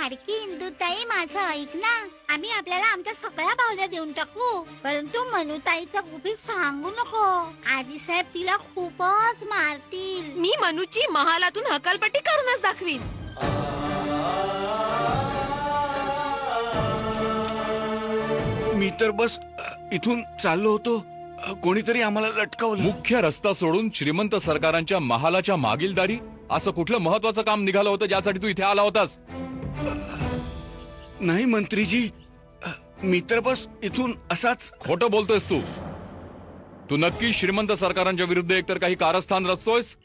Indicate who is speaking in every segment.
Speaker 1: लाडकी इंदुताई, माझं ऐक ना. आम्ही आपल्याला आमच्या सगळ्या पावल्या देऊन टाकू, परंतु मनुताईचं गुपित सांगू नको. आजी साहेब तिला खूपच मारतील.
Speaker 2: मी मनूची महालातून हकालपट्टी करूनच दाखवीन.
Speaker 3: मी तर बस इथून चाललो होतो, कोणीतरी आम्हाला लटकावलं.
Speaker 4: मुख्य रस्ता सोडून श्रीमंत सरकारांच्या महालाच्या मागील दारी असं कुठलं महत्वाचं काम निघालं होतं ज्यासाठी तू इथे आला होतास?
Speaker 3: नाही मंत्रीजी, मी तर बस इथून असाच.
Speaker 4: खोटं बोलतोयस तू. तू नक्की श्रीमंत सरकारांच्या विरुद्ध एकतर काही कारस्थान रचतोयस,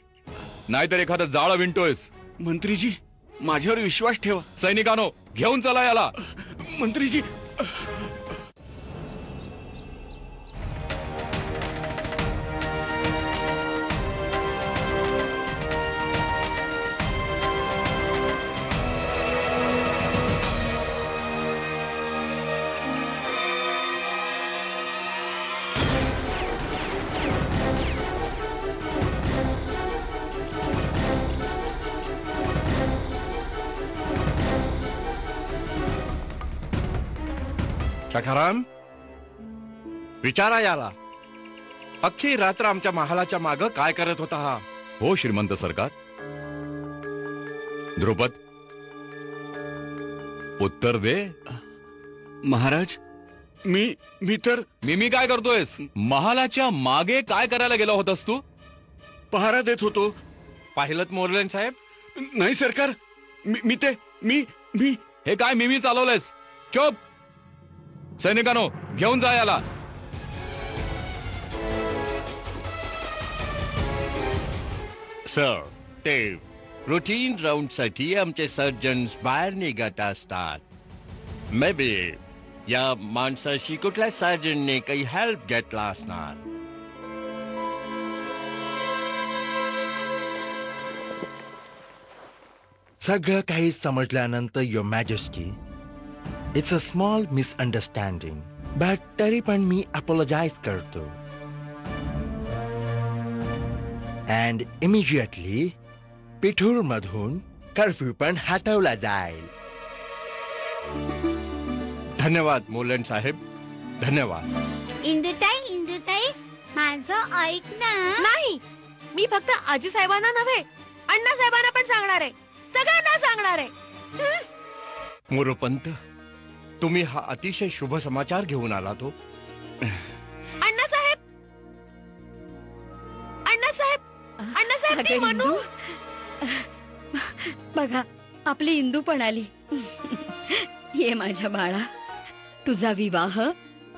Speaker 4: नाहीतर एखादं जाळं विणतोयस.
Speaker 3: मंत्रीजी, माझ्यावर विश्वास ठेवा.
Speaker 4: सैनिकांनो, घेऊन चला याला.
Speaker 3: मंत्रीजी,
Speaker 5: सखाराम, विचारा याला. अख्खी रात्र आमच्या महालाच्या माग काय करत होता हा?
Speaker 4: हो श्रीमंत सरकार. द्रुपद, उत्तर दे.
Speaker 3: महाराज, मी तर
Speaker 4: मी काय करतोयस? महालाच्या मागे काय करायला गेला होतास तू?
Speaker 3: पहारा देत होतो.
Speaker 5: पाहिलत मोरलेन साहेब?
Speaker 3: नाही सरकार, मी
Speaker 4: हे काय मी चालवलंयस? चुप. सैनिकांनो, घेऊन जा याला.
Speaker 5: सर, ते रुटीन राऊंड साठी आमचे सर्जन्स बाहेर निघत असतात. मे बी या माणसाशी कुठल्या सर्जनने काही हेल्प घेतला असणार.
Speaker 6: सगळं काही समजल्यानंतर your majesty, it's a small misunderstanding, but तरी पण मी अपोलोजाइज करतो. अँड इमिजिएटली पिठूर मधून कर्फ्यू पण हटवला जाईल.
Speaker 5: धन्यवाद मोरलेन साहेब, धन्यवाद.
Speaker 1: इंदुताई, माझं ऐक ना.
Speaker 2: नाही, मी फक्त आजी साहेबांना नव्हे, अण्णा साहेबांना पण सांगणार आहे. सगळ्यांना सांगणार आहे.
Speaker 5: मोरोपंत, तुम्ही हा अतिशय शुभ समाचार घेऊन आला तो.
Speaker 2: अण्णासाहेब, ती मनू.
Speaker 7: बघा, आपली इंदू पण आली. ये माझ्या बाळा, तुझा विवाह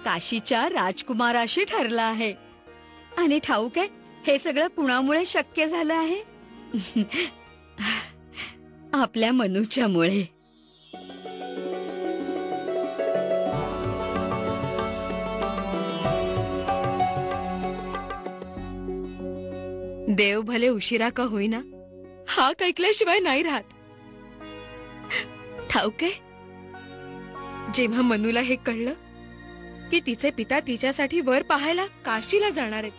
Speaker 7: काशीच्या राजकुमाराशी ठरला आहे. आणि ठाऊक आहे, हे सगळं कुणामुळे शक्य झालं आहे? आपल्या मनूच्या मुळे.
Speaker 2: देव भले उशिरा का होईना, हाक ऐकल्याशिवाय नाही राहत. ठाऊक आहे, जेव्हा मनूला हे कळलं की तिचे पिता तिच्यासाठी वर पाहायला काशीला जाणार आहेत,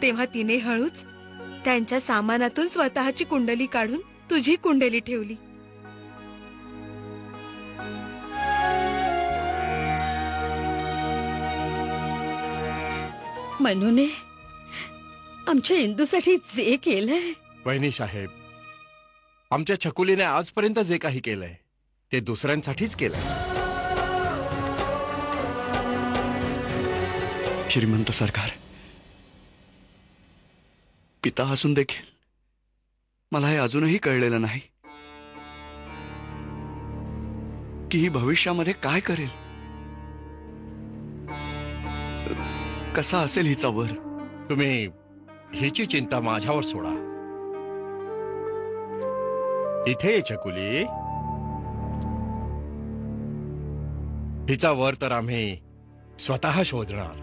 Speaker 2: तेव्हा तिने हळूच त्यांच्या सामानातून स्वतःची कुंडली काढून तुझी कुंडली ठेवली.
Speaker 7: मनूने आमच्या इंदूसाठी जे केलंय.
Speaker 5: वहिनी साहेब, आमच्या छकुलीने आजपर्यंत जे काही केलंय ते दुसऱ्यांसाठीच केलंय.
Speaker 3: श्रीमंत सरकार, पिता असून देखील मला हे अजूनही कळलेलं नाही की ही भविष्यामध्ये काय करेल, कसा असेल हिचा वर.
Speaker 5: तुम्ही हिची चिंता माझ्यावर सोडा. इथे ये छकुली. हिचा वर तर आम्ही स्वतः शोधणार.